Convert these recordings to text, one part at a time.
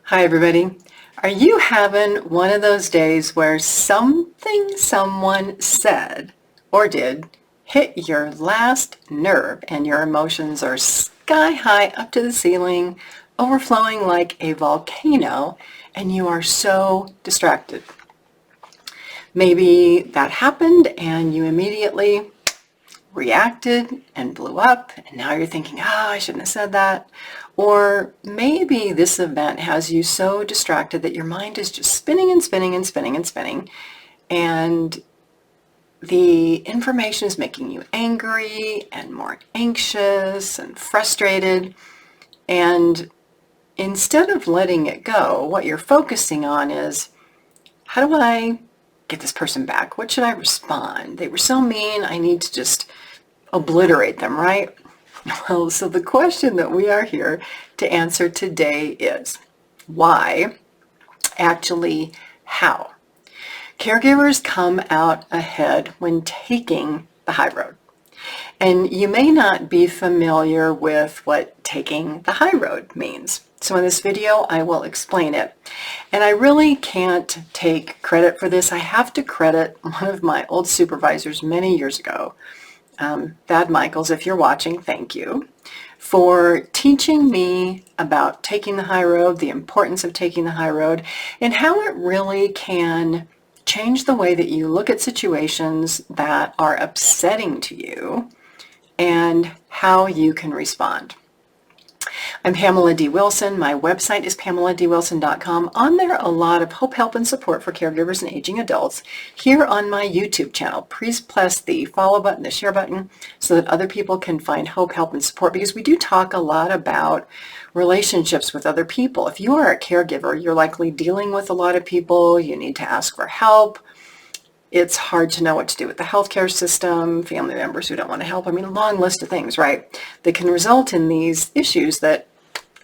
Hi everybody. Are you having one of those days where something someone said or did hit your last nerve and your emotions are sky high up to the ceiling, overflowing like a volcano, and you are so distracted? Maybe that happened and you immediately reacted and blew up, and now you're thinking, I shouldn't have said that. Or maybe this event has you so distracted that your mind is just spinning and spinning and spinning and spinning, and the information is making you angry and more anxious and frustrated. And instead of letting it go, what you're focusing on is, how do I get this person back? What should I respond? They were so mean, I need to just obliterate them, right? Well, so the question that we are here to answer today is why, actually how. Caregivers come out ahead when taking the high road. And you may not be familiar with what taking the high road means. So in this video, I will explain it. And I really can't take credit for this. I have to credit one of my old supervisors many years ago, Thad Michaels, if you're watching, thank you, for teaching me about taking the high road, the importance of taking the high road, and how it really can change the way that you look at situations that are upsetting to you and how you can respond. I'm Pamela D Wilson. My website is PamelaDWilson.com. On there, a lot of hope, help, and support for caregivers and aging adults. Here on my YouTube channel, please press the follow button, the share button, so that other people can find hope, help, and support, because we do talk a lot about relationships with other people. If you are a caregiver, you're likely dealing with a lot of people. You need to ask for help. It's hard to know what to do with the healthcare system, family members who don't want to help. I mean, a long list of things, right, that can result in these issues that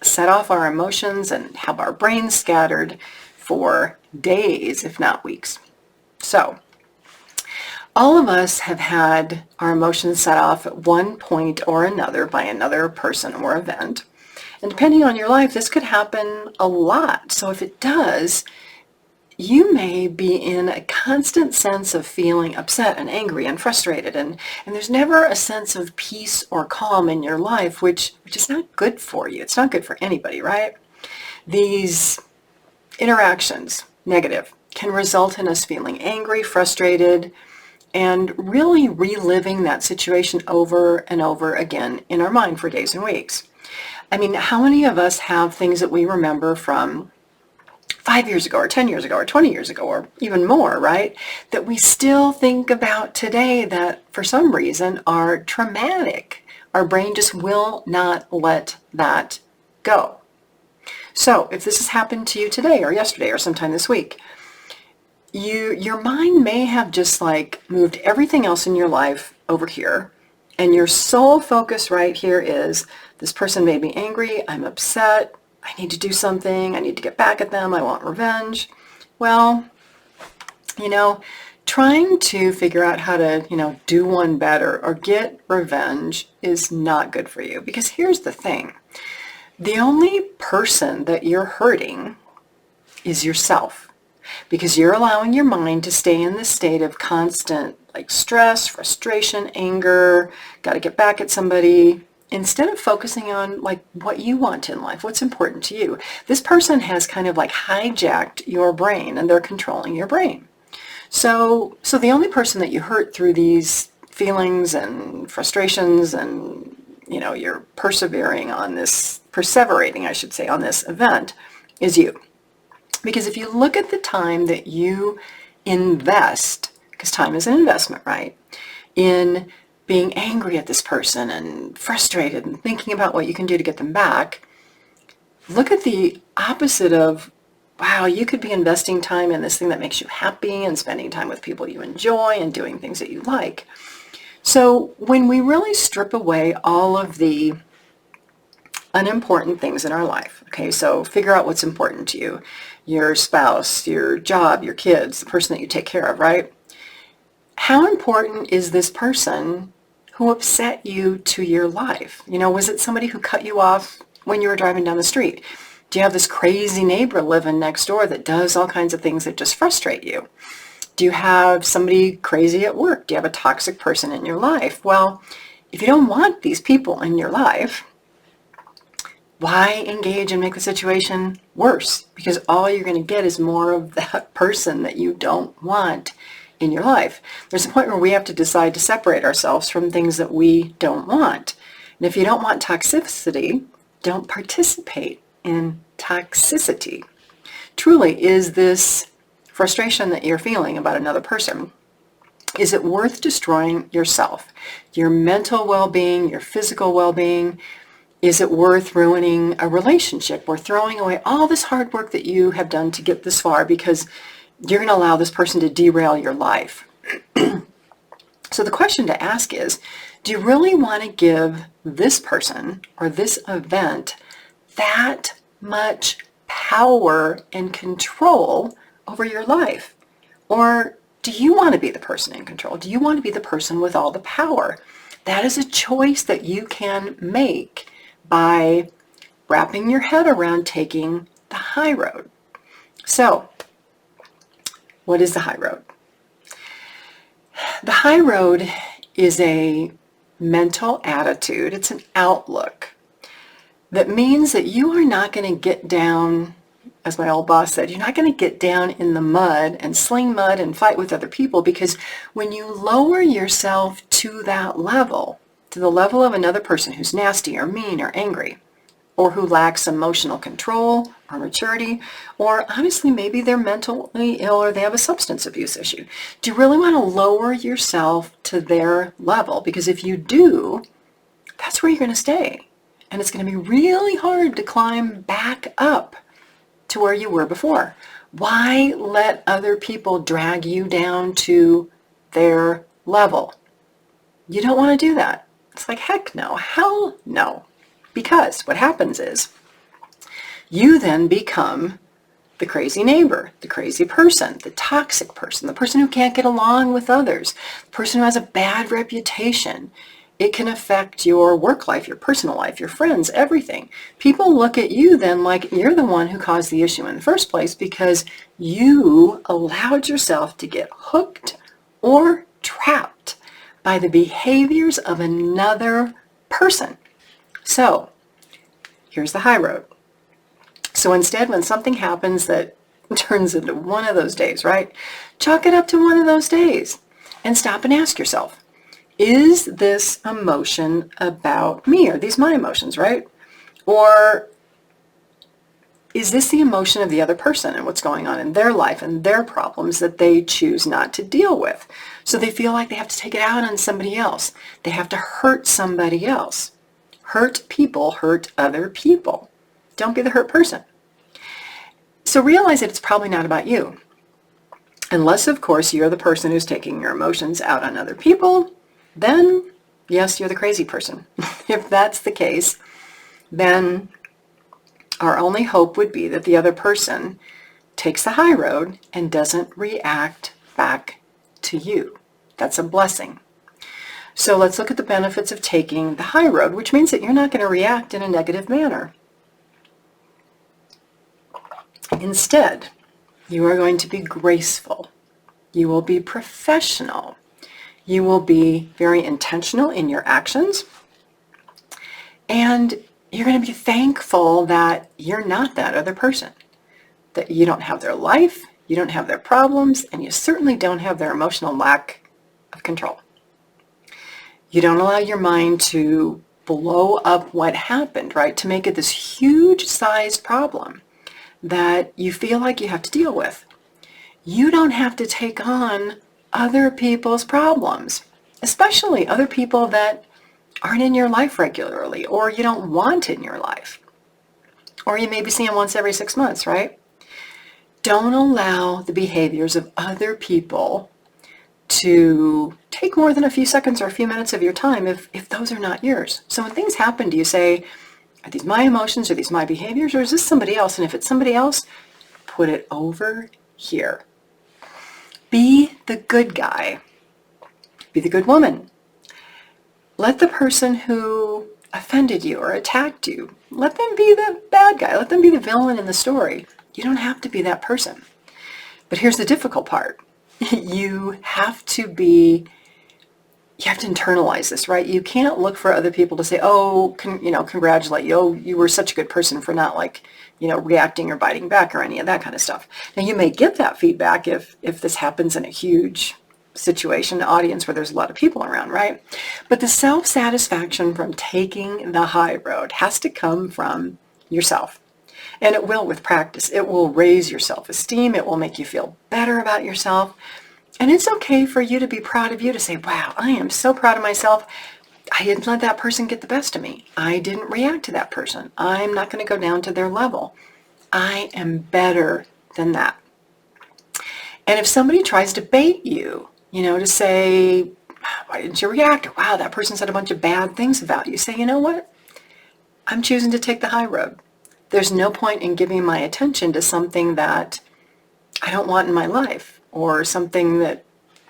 set off our emotions and have our brains scattered for days, if not weeks. So all of us have had our emotions set off at one point or another by another person or event. And depending on your life, this could happen a lot. So if it does, you may be in a constant sense of feeling upset and angry and frustrated, and there's never a sense of peace or calm in your life, which is not good for you. It's not good for anybody, right? These interactions, negative, can result in us feeling angry, frustrated, and really reliving that situation over and over again in our mind for days and weeks. I mean, how many of us have things that we remember from 5 years ago or 10 years ago or 20 years ago or even more, right, that we still think about today that for some reason are traumatic? Our brain just will not let that go. So if this has happened to you today or yesterday or sometime this week, your mind may have just like moved everything else in your life over here, and your sole focus right here is, this person made me angry, I'm upset, I need to do something, I need to get back at them, I want revenge. Well, trying to figure out how to, do one better or get revenge is not good for you. Because here's the thing. The only person that you're hurting is yourself. Because you're allowing your mind to stay in this state of constant stress, frustration, anger, got to get back at somebody, instead of focusing on what you want in life, what's important to you. This person has kind of hijacked your brain, and they're controlling your brain. So the only person that you hurt through these feelings and frustrations and, you're perseverating, I should say, on this event is you. Because if you look at the time that you invest, because time is an investment, right, in being angry at this person and frustrated and thinking about what you can do to get them back, look at the opposite of, wow, you could be investing time in this thing that makes you happy and spending time with people you enjoy and doing things that you like. So when we really strip away all of the unimportant things in our life, okay, so figure out what's important to you, your spouse, your job, your kids, the person that you take care of, right? How important is this person who upset you to your life? Was it somebody who cut you off when you were driving down the street? Do you have this crazy neighbor living next door that does all kinds of things that just frustrate you? Do you have somebody crazy at work? Do you have a toxic person in your life? Well, if you don't want these people in your life, why engage and make the situation worse? Because all you're going to get is more of that person that you don't want in your life. There's a point where we have to decide to separate ourselves from things that we don't want. And if you don't want toxicity, don't participate in toxicity. Truly, is this frustration that you're feeling about another person, is it worth destroying yourself, your mental well-being, your physical well-being? Is it worth ruining a relationship or throwing away all this hard work that you have done to get this far because you're going to allow this person to derail your life? So the question to ask is, do you really want to give this person or this event that much power and control over your life? Or do you want to be the person in control? Do you want to be the person with all the power? That is a choice that you can make by wrapping your head around taking the high road. So, what is the high road? The high road is a mental attitude. It's an outlook that means that you are not going to get down, as my old boss said, you're not going to get down in the mud and sling mud and fight with other people, because when you lower yourself to that level, to the level of another person who's nasty or mean or angry, or who lacks emotional control or maturity, or honestly, maybe they're mentally ill or they have a substance abuse issue. Do you really want to lower yourself to their level? Because if you do, that's where you're going to stay. And it's going to be really hard to climb back up to where you were before. Why let other people drag you down to their level? You don't want to do that. It's like, heck no, hell no. Because what happens is you then become the crazy neighbor, the crazy person, the toxic person, the person who can't get along with others, the person who has a bad reputation. It can affect your work life, your personal life, your friends, everything. People look at you then like you're the one who caused the issue in the first place because you allowed yourself to get hooked or trapped by the behaviors of another person. So, here's the high road. So instead, when something happens that turns into one of those days, right? Chalk it up to one of those days and stop and ask yourself, is this emotion about me? Are these my emotions, right? Or is this the emotion of the other person and what's going on in their life and their problems that they choose not to deal with? So they feel like they have to take it out on somebody else. They have to hurt somebody else. Hurt people hurt other people. Don't be the hurt person. So realize that it's probably not about you. Unless, of course, you're the person who's taking your emotions out on other people, then, yes, you're the crazy person. If that's the case, then our only hope would be that the other person takes the high road and doesn't react back to you. That's a blessing. So let's look at the benefits of taking the high road, which means that you're not going to react in a negative manner. Instead, you are going to be graceful. You will be professional. You will be very intentional in your actions. And you're going to be thankful that you're not that other person, that you don't have their life, you don't have their problems, and you certainly don't have their emotional lack of control. You don't allow your mind to blow up what happened, right? To make it this huge sized problem that you feel like you have to deal with. You don't have to take on other people's problems, especially other people that aren't in your life regularly or you don't want in your life. Or you maybe see them once every 6 months, right? Don't allow the behaviors of other people to take more than a few seconds or a few minutes of your time if those are not yours. So when things happen, do you say, are these my emotions? Are these my behaviors? Or is this somebody else? And if it's somebody else, put it over here. Be the good guy. Be the good woman. Let the person who offended you or attacked you. Let them be the bad guy. Let them be the villain in the story. You don't have to be that person. But here's the difficult part. You have to internalize this, right? You can't look for other people to say, oh, congratulate you. Oh, you were such a good person for not reacting or biting back or any of that kind of stuff. Now, you may get that feedback if this happens in a huge situation, audience where there's a lot of people around, right? But the self-satisfaction from taking the high road has to come from yourself. And it will with practice. It will raise your self-esteem. It will make you feel better about yourself. And it's okay for you to be proud of you, to say, wow, I am so proud of myself. I didn't let that person get the best of me. I didn't react to that person. I'm not going to go down to their level. I am better than that. And if somebody tries to bait you, to say, why didn't you react? Or, wow, that person said a bunch of bad things about you. Say, you know what? I'm choosing to take the high road. There's no point in giving my attention to something that I don't want in my life, or something that,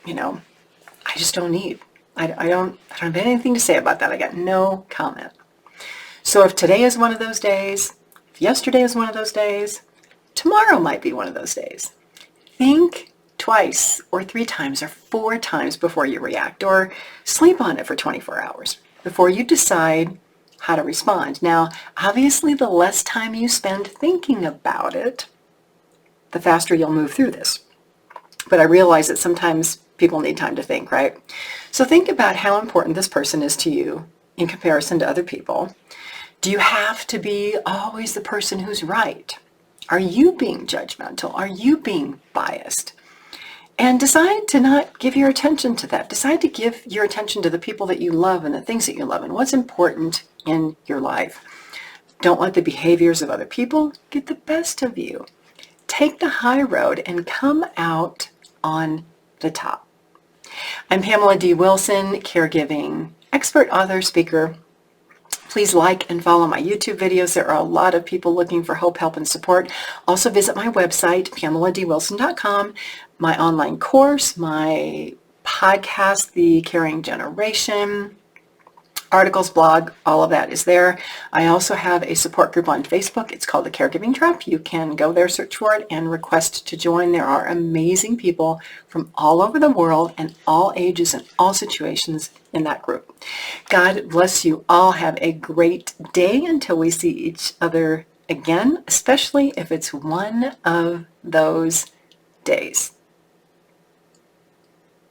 I just don't need. I don't have anything to say about that. I got no comment. So if today is one of those days, if yesterday is one of those days, tomorrow might be one of those days. Think twice or 3 times or 4 times before you react, or sleep on it for 24 hours before you decide how to respond. Now, obviously, the less time you spend thinking about it, the faster you'll move through this. But I realize that sometimes people need time to think, right? So think about how important this person is to you in comparison to other people. Do you have to be always the person who's right? Are you being judgmental? Are you being biased? And decide to not give your attention to that. Decide to give your attention to the people that you love and the things that you love and what's important in your life. Don't let the behaviors of other people get the best of you. Take the high road and come out on the top. I'm Pamela D Wilson, caregiving expert, author, speaker. Please like and follow my YouTube videos. There are a lot of people looking for hope, help, and support. Also visit my website, PamelaDWilson.com, my online course, my podcast, The Caring Generation, articles, blog, all of that is there. I also have a support group on Facebook. It's called The Caregiving Trap. You can go there, search for it, and request to join. There are amazing people from all over the world and all ages and all situations in that group. God bless you all. Have a great day until we see each other again, especially if it's one of those days.